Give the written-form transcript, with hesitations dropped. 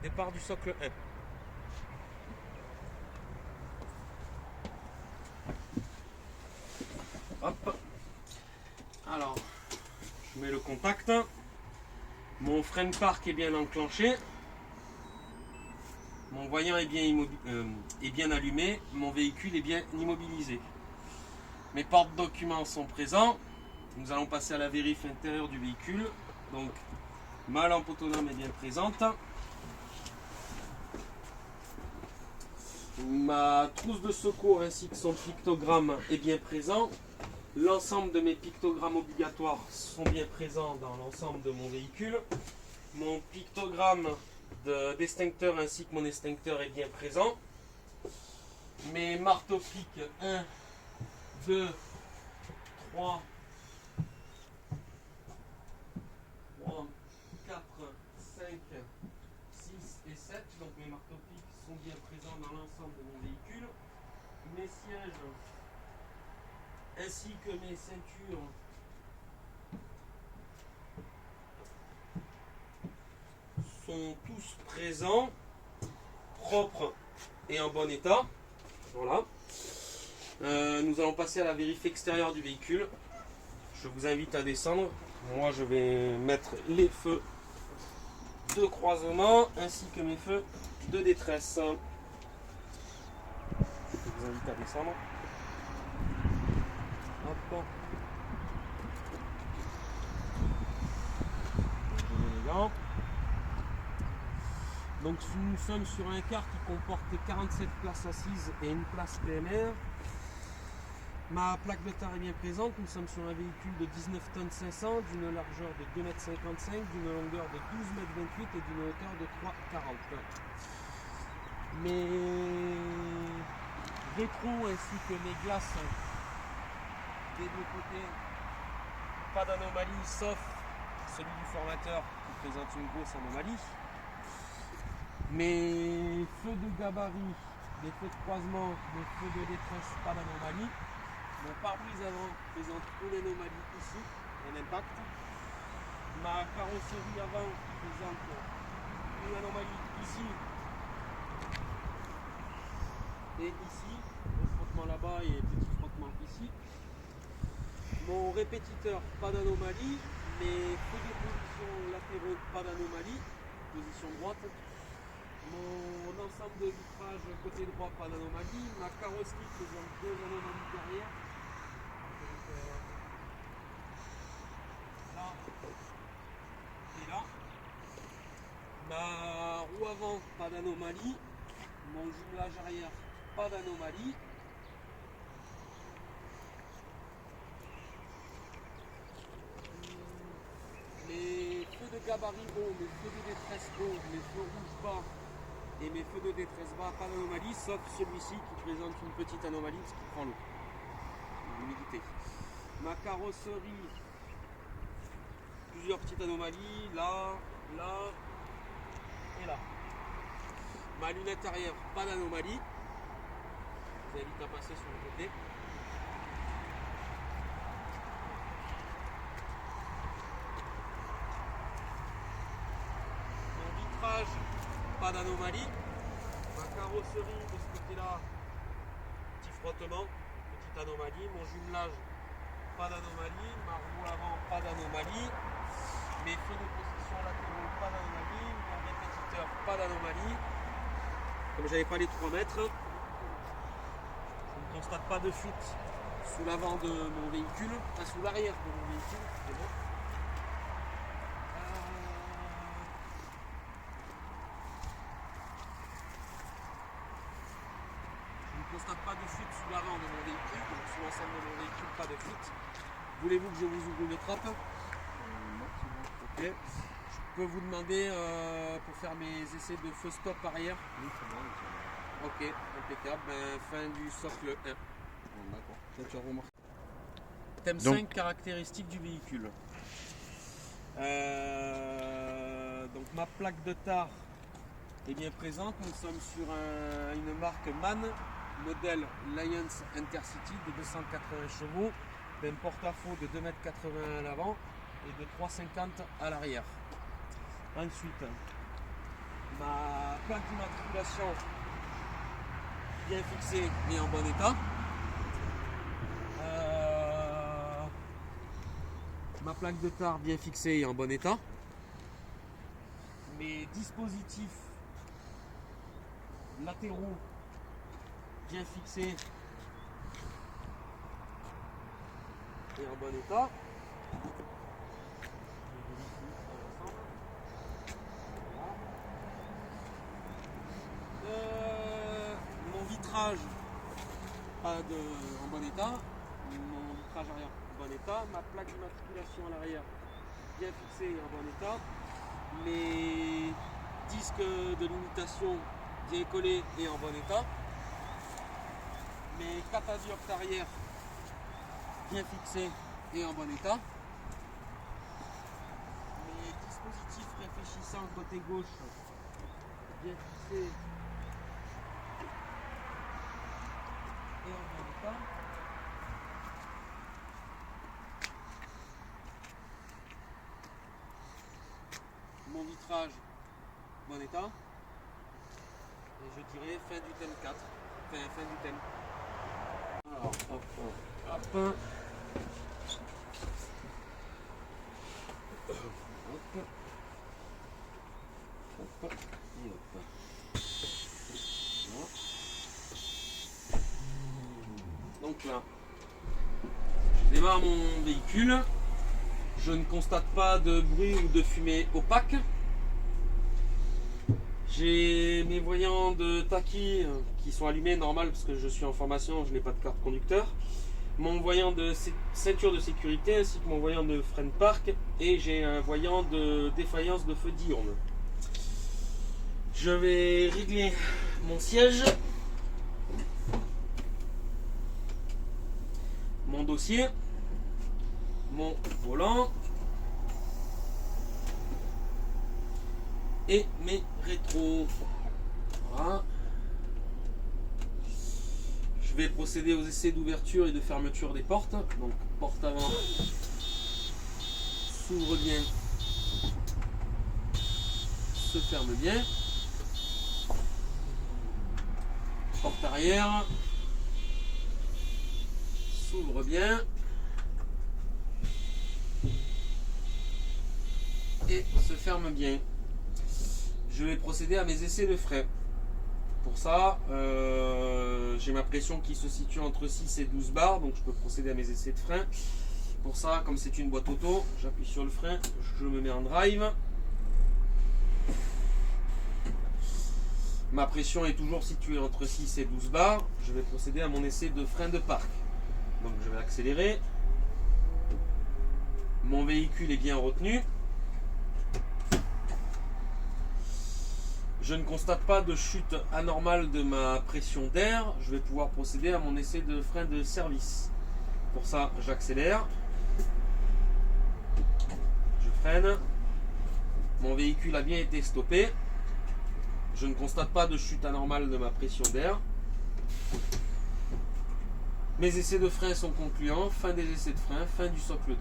Départ du socle 1. Hop. Alors, je mets le contact. Mon frein de parc est bien enclenché. Mon voyant est bien allumé. Mon véhicule est bien immobilisé. Mes porte-documents sont présents. Nous allons passer à la vérif intérieure du véhicule. Donc, ma lampe autonome est bien présente. Ma trousse de secours ainsi que son pictogramme est bien présent. L'ensemble de mes pictogrammes obligatoires sont bien présents dans l'ensemble de mon véhicule. Mon pictogramme d'extincteur ainsi que mon extincteur est bien présent. Mes marteaux-pics 1, 2, 3, 4, 5, 6 et 7. Donc mes marteaux-pics sont bien présents dans l'ensemble de mon véhicule. Mes sièges ainsi que mes ceintures sont tous présents, propres et en bon état. Voilà. Nous allons passer à la vérif extérieure du véhicule. Je vous invite à descendre. Moi je vais mettre les feux de croisement ainsi que mes feux de détresse. Je vous invite à descendre. Hop. Élégant. Donc nous sommes sur un car qui comporte 47 places assises et une place PMR. Ma plaque de tar est bien présente. Nous sommes sur un véhicule de 19 tonnes 500 d'une largeur de 2,55 m, d'une longueur de 12,28 m et d'une hauteur de 3,40 m. Mes rétros ainsi que mes glaces des deux côtés, pas d'anomalie sauf celui du formateur qui présente une grosse anomalie. Mes feux de gabarit, mes feux de croisement, mes feux de détresse, pas d'anomalie. Mon pare-brise avant présente une anomalie ici, un impact. Ma carrosserie avant présente une anomalie ici et ici. Un frottement là-bas et petit frottement ici. Mon répétiteur, pas d'anomalie. Mes feux de position latéraux, pas d'anomalie. Position droite. Mon ensemble de vitrage côté droit, pas d'anomalie. Ma carrosserie présente deux anomalies derrière. Donc, là et là. Ma roue avant, pas d'anomalie. Mon jumelage arrière, pas d'anomalie. Mes feux de gabarit haut, mes feux de détresse haut, mes feux rouges bas et mes feux de détresse bas, pas d'anomalie, sauf celui-ci qui présente une petite anomalie parce qu'il prend l'eau, l'humidité. Ma carrosserie, plusieurs petites anomalies, là, là et là. Ma lunette arrière, pas d'anomalie. Je vous invite à passer sur le côté. Mon vitrage, pas d'anomalie. Ma carrosserie de ce côté-là, petit frottement, petite anomalie. Mon jumelage, pas d'anomalie. Ma roue avant, pas d'anomalie. Mes feux de position latéraux, pas d'anomalie. Mon répétiteur, pas d'anomalie. Comme j'avais pas les 3 mètres, je ne constate pas de fuite sous l'avant de mon véhicule, enfin sous l'arrière de mon véhicule, excusez-moi. Je ne constate pas de fuite sous l'avant de mon véhicule, donc sous l'ensemble de mon véhicule, pas de fuite. Voulez-vous que je vous ouvre une trappe? Non, c'est bon. Ok. Je peux vous demander pour faire mes essais de feu stop arrière? Oui, c'est bon, c'est bon. Ok, impeccable. Ben, fin du socle 1. Bon, d'accord. Ça, tu as remarqué. Thème Donc- 5, caractéristiques du véhicule. Donc ma plaque de tar est bien présente. Nous sommes sur une marque MAN, modèle Lions Intercity de 280 chevaux, d'un porte-à-faux de 2,80 m à l'avant et de 3,50 m à l'arrière. Ensuite, ma plaque d'immatriculation bien fixée et en bon état. Ma plaque de tar bien fixée et en bon état. Mes dispositifs latéraux bien fixés et en bon état. Mon vitrage en bon état, mon vitrage arrière en bon état, ma plaque d'immatriculation à l'arrière bien fixée et en bon état, mes disques de limitation bien collés et en bon état, mes catadioptres arrière bien fixés et en bon état, mes dispositifs réfléchissants côté gauche bien fixés et en bon état. Mon vitrage, bon état. Et je dirais fin du thème 4. Fin du thème. Alors, hop, hop, hop. Hop. Hop. Et hop. Donc là, je démarre mon véhicule. Je ne constate pas de bruit ou de fumée opaque. J'ai mes voyants de taquis qui sont allumés, normal parce que je suis en formation, je n'ai pas de carte conducteur. Mon voyant de ceinture de sécurité ainsi que mon voyant de frein de parc, et j'ai un voyant de défaillance de feu diurne. Je vais régler mon siège, mon dossier, mon volant et mes rétros. Voilà. Je vais procéder aux essais d'ouverture et de fermeture des portes. Donc porte avant s'ouvre bien, se ferme bien. Porte arrière s'ouvre bien et se ferme bien. Je vais procéder à mes essais de frein. Pour ça, j'ai ma pression qui se situe entre 6 et 12 bars, donc je peux procéder à mes essais de frein. Pour ça, comme c'est une boîte auto, j'appuie sur le frein, je me mets en drive. Ma pression est toujours située entre 6 et 12 bars. Je vais procéder à mon essai de frein de parc. Donc je vais accélérer. Mon véhicule est bien retenu. Je ne constate pas de chute anormale de ma pression d'air. Je vais pouvoir procéder à mon essai de frein de service. Pour ça, j'accélère. Je freine. Mon véhicule a bien été stoppé. Je ne constate pas de chute anormale de ma pression d'air. Mes essais de frein sont concluants. Fin des essais de frein, fin du socle 2.